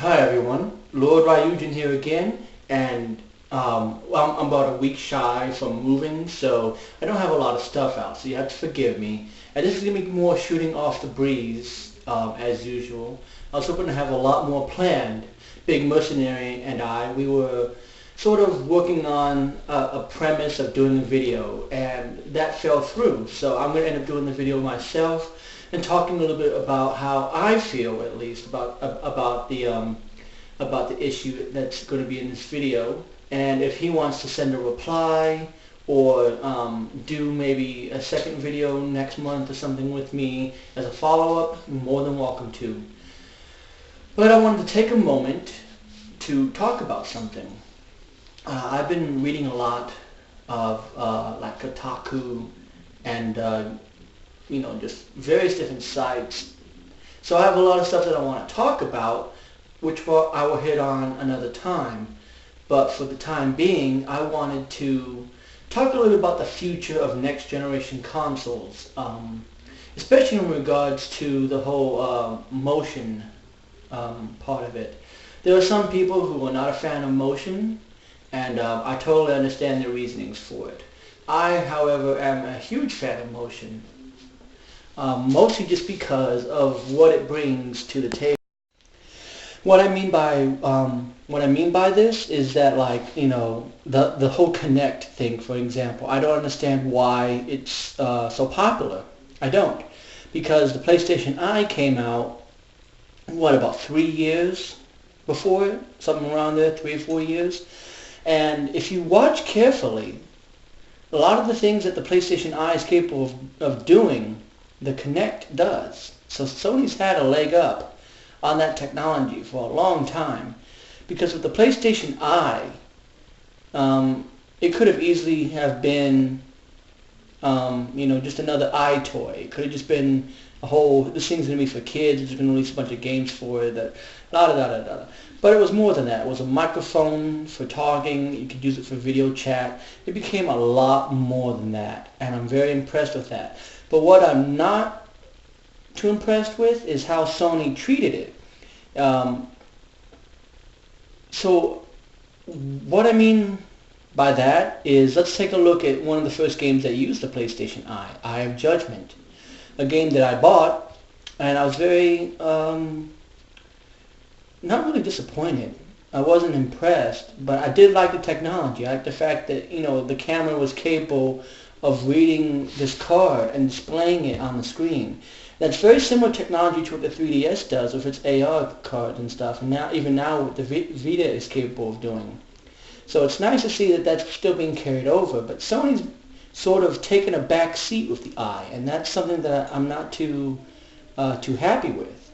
Hi everyone, Lord Ryujin here again, and I'm about a week shy from moving, so I don't have a lot of stuff out, so you have to forgive me. And this is going to be more shooting off the breeze, as usual. I was hoping to have a lot more planned. Big Mercenary and we were sort of working on a premise of doing a video, and that fell through. So I'm going to end up doing the video myself and talking a little bit about how I feel, at least, about the issue that's going to be in this video. And if he wants to send a reply or do maybe a second video next month or something with me as a follow-up, you're more than welcome to. But I wanted to take a moment to talk about something. I've been reading a lot of like Kotaku and just various different sites. So I have a lot of stuff that I want to talk about, which I will hit on another time. But for the time being, I wanted to talk a little bit about the future of next generation consoles, especially in regards to the whole motion part of it. There are some people who are not a fan of motion, and I totally understand their reasonings for it. I, however, am a huge fan of motion. Mostly just because of what it brings to the table. What I mean by this is that, like, the whole Kinect thing, for example. I don't understand why it's so popular. I don't, because the PlayStation Eye came out about 3 years before it, something around there, 3 or 4 years. And if you watch carefully, a lot of the things that the PlayStation Eye is capable of doing, the Kinect does. So Sony's had a leg up on that technology for a long time, because with the PlayStation Eye, it could have easily have been, just another eye toy. It could have just been this thing's going to be for kids, it's going to release a bunch of games for it, But it was more than that. It was a microphone for talking, you could use it for video chat. It became a lot more than that, and I'm very impressed with that. But what I'm not too impressed with is how Sony treated it. So what I mean by that is, let's take a look at one of the first games that used the PlayStation Eye of Judgment. A game that I bought, and I was very, not really disappointed. I wasn't impressed, but I did like the technology. I liked the fact that, the camera was capable of reading this card and displaying it on the screen. That's very similar technology to what the 3DS does with its AR cards and stuff, and even now what the Vita is capable of doing. So it's nice to see that that's still being carried over, but Sony's sort of taken a back seat with the Eye, and that's something that I'm not too happy with.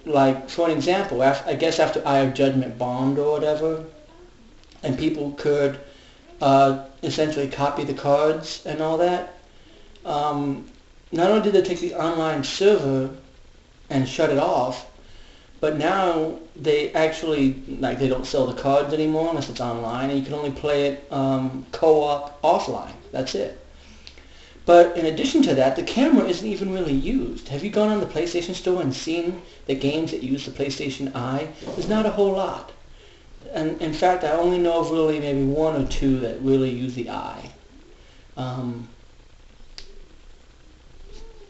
Like, for an example, I guess after Eye of Judgment bombed or whatever, and people could essentially copy the cards and all that, not only did they take the online server and shut it off, but now they actually, they don't sell the cards anymore unless it's online, and you can only play it co-op offline. That's it. But in addition to that, the camera isn't even really used. Have you gone on the PlayStation Store and seen the games that use the PlayStation Eye? There's not a whole lot. And in fact, I only know of really maybe one or two that really use the Eye.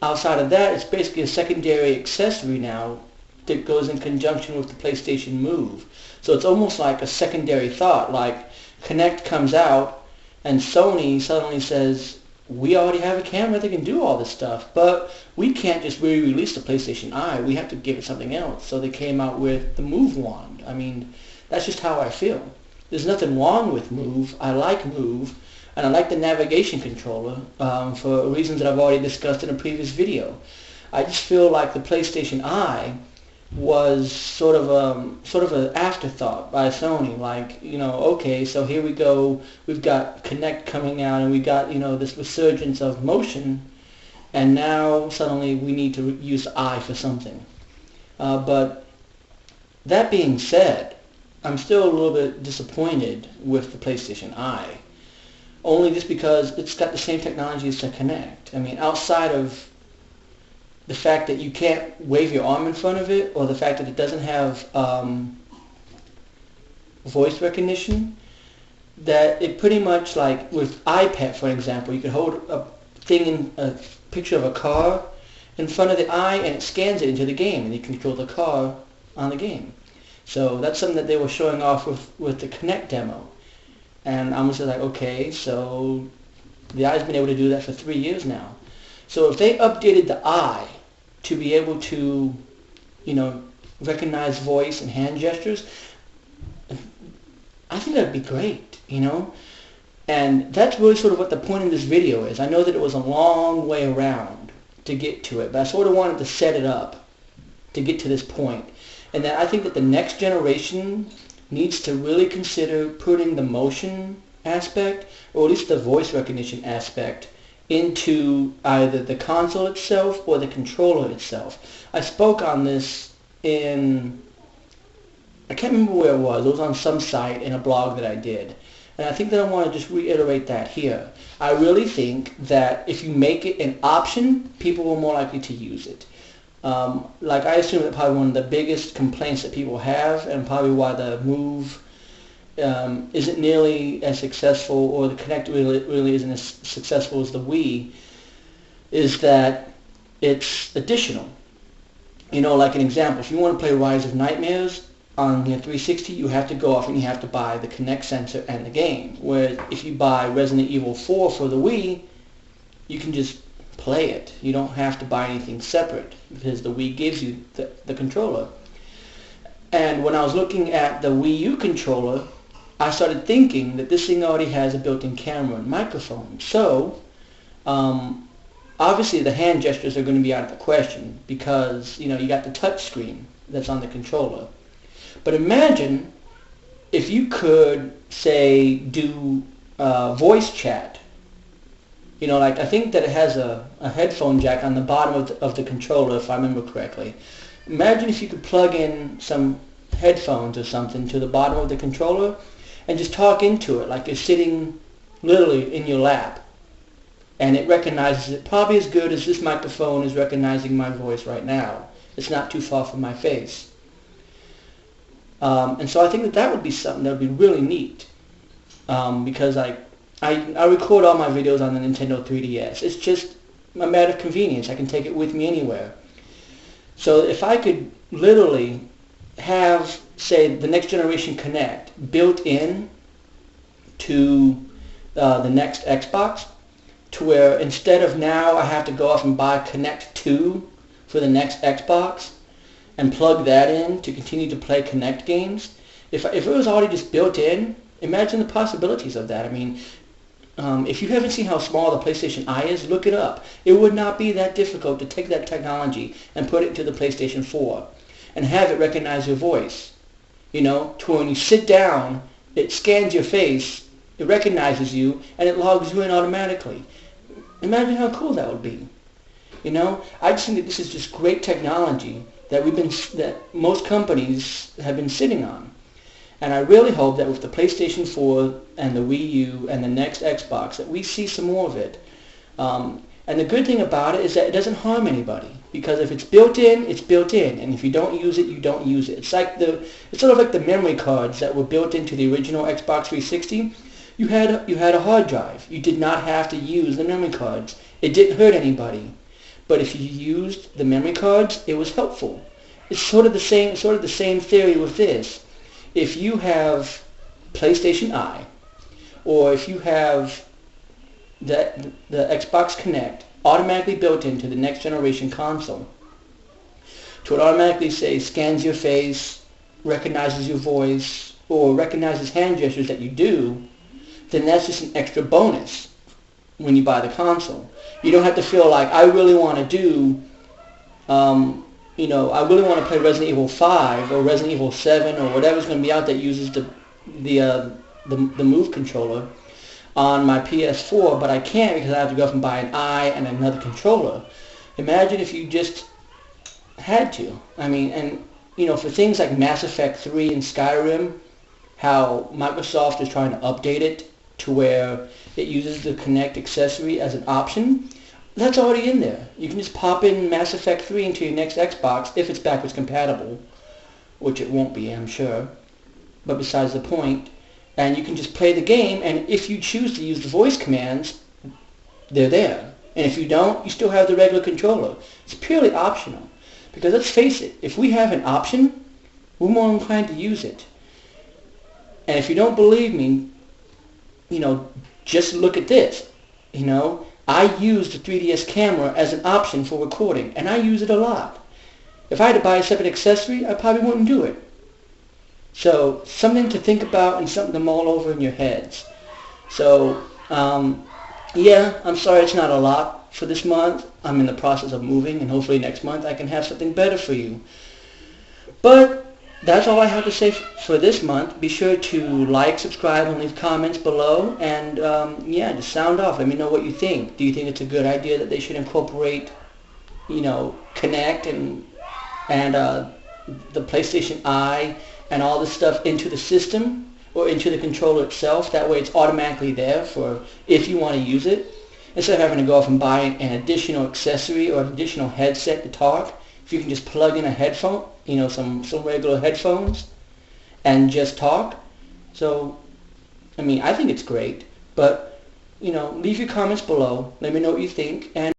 Outside of that, it's basically a secondary accessory now that goes in conjunction with the PlayStation Move. So it's almost like a secondary thought, like Kinect comes out and Sony suddenly says, we already have a camera that can do all this stuff, but we can't just re-release the PlayStation Eye. We have to give it something else. So they came out with the Move Wand. I mean, that's just how I feel. There's nothing wrong with Move. I like Move, and I like the navigation controller for reasons that I've already discussed in a previous video. I just feel like the PlayStation Eye was sort of an afterthought by Sony. Like, okay, so here we go. We've got Kinect coming out, and we got this resurgence of motion, and now suddenly we need to use the Eye for something. But that being said, I'm still a little bit disappointed with the PlayStation Eye, only just because it's got the same technology as the Kinect. I mean, outside of the fact that you can't wave your arm in front of it, or the fact that it doesn't have voice recognition, that it pretty much, like with iPad for example, you could hold a picture of a car in front of the eye and it scans it into the game and you control the car on the game. So that's something that they were showing off with the Kinect demo. And I was just like, okay, so the eye's been able to do that for 3 years now. So if they updated the eye to be able to, recognize voice and hand gestures, I think that'd be great, And that's really sort of what the point of this video is. I know that it was a long way around to get to it, but I sort of wanted to set it up to get to this point. And that I think that the next generation needs to really consider putting the motion aspect, or at least the voice recognition aspect, into either the console itself or the controller itself. I spoke on this in, I can't remember where it was on some site in a blog that I did. And I think that I want to just reiterate that here. I really think that if you make it an option, people are more likely to use it. Like I assume that probably one of the biggest complaints that people have, and probably why the Move isn't nearly as successful, or the Kinect really isn't as successful as the Wii, is that it's additional. Like an example, if you want to play Rise of Nightmares on your 360, you have to go off and you have to buy the Kinect sensor and the game. Whereas if you buy Resident Evil 4 for the Wii, you can just play it. You don't have to buy anything separate because the Wii gives you the controller. And when I was looking at the Wii U controller, I started thinking that this thing already has a built-in camera and microphone. So, obviously the hand gestures are going to be out of the question because, you got the touch screen that's on the controller. But imagine if you could, say, do voice chat. Like I think that it has a headphone jack on the bottom of the controller, if I remember correctly. Imagine if you could plug in some headphones or something to the bottom of the controller and just talk into it like you're sitting literally in your lap. And it recognizes it probably as good as this microphone is recognizing my voice right now. It's not too far from my face. And so I think that would be something that would be really neat. Because I record all my videos on the Nintendo 3DS. It's just a matter of convenience. I can take it with me anywhere. So if I could literally have, say, the next generation Kinect built in to the next Xbox, to where instead of now I have to go off and buy Kinect 2 for the next Xbox and plug that in to continue to play Kinect games, if it was already just built in, imagine the possibilities of that. I mean, if you haven't seen how small the PlayStation Eye is, look it up. It would not be that difficult to take that technology and put it into the PlayStation 4 and have it recognize your voice. To when you sit down, it scans your face, it recognizes you, and it logs you in automatically. Imagine how cool that would be. I just think that this is just great technology that most companies have been sitting on. And I really hope that with the PlayStation 4 and the Wii U and the next Xbox that we see some more of it. And the good thing about it is that it doesn't harm anybody, because if it's built in, it's built in, and if you don't use it, you don't use it. It's sort of like the memory cards that were built into the original Xbox 360. You had a hard drive. You did not have to use the memory cards. It didn't hurt anybody. But if you used the memory cards, it was helpful. It's sort of the same theory with this. If you have PlayStation Eye, or if you have the Xbox Kinect automatically built into the next generation console, to it automatically say scans your face, recognizes your voice, or recognizes hand gestures that you do, then that's just an extra bonus when you buy the console. You don't have to feel like, I really want to do, I really want to play Resident Evil 5 or Resident Evil 7 or whatever's going to be out that uses the Move controller on my PS4, but I can't because I have to go up and buy an eye and another controller. Imagine if you just had to. I mean, and for things like Mass Effect 3 and Skyrim, how Microsoft is trying to update it to where it uses the Kinect accessory as an option, that's already in there. You can just pop in Mass Effect 3 into your next Xbox if it's backwards compatible, which it won't be, I'm sure. But besides the point, and you can just play the game, and if you choose to use the voice commands, they're there. And if you don't, you still have the regular controller. It's purely optional. Because let's face it, if we have an option, we're more inclined to use it. And if you don't believe me, just look at this. I use the 3DS camera as an option for recording, and I use it a lot. If I had to buy a separate accessory, I probably wouldn't do it. So, something to think about and something to mull over in your heads. So, yeah, I'm sorry it's not a lot for this month. I'm in the process of moving, and hopefully next month I can have something better for you. But that's all I have to say for this month. Be sure to like, subscribe, and leave comments below. And yeah, just sound off. Let me know what you think. Do you think it's a good idea that they should incorporate, Connect and the PlayStation Eye and all this stuff into the system or into the controller itself? That way it's automatically there for if you want to use it. Instead of having to go off and buy an additional accessory or an additional headset to talk, if you can just plug in a headphone, some regular headphones and just talk. So, I think it's great. But, leave your comments below. Let me know what you think. And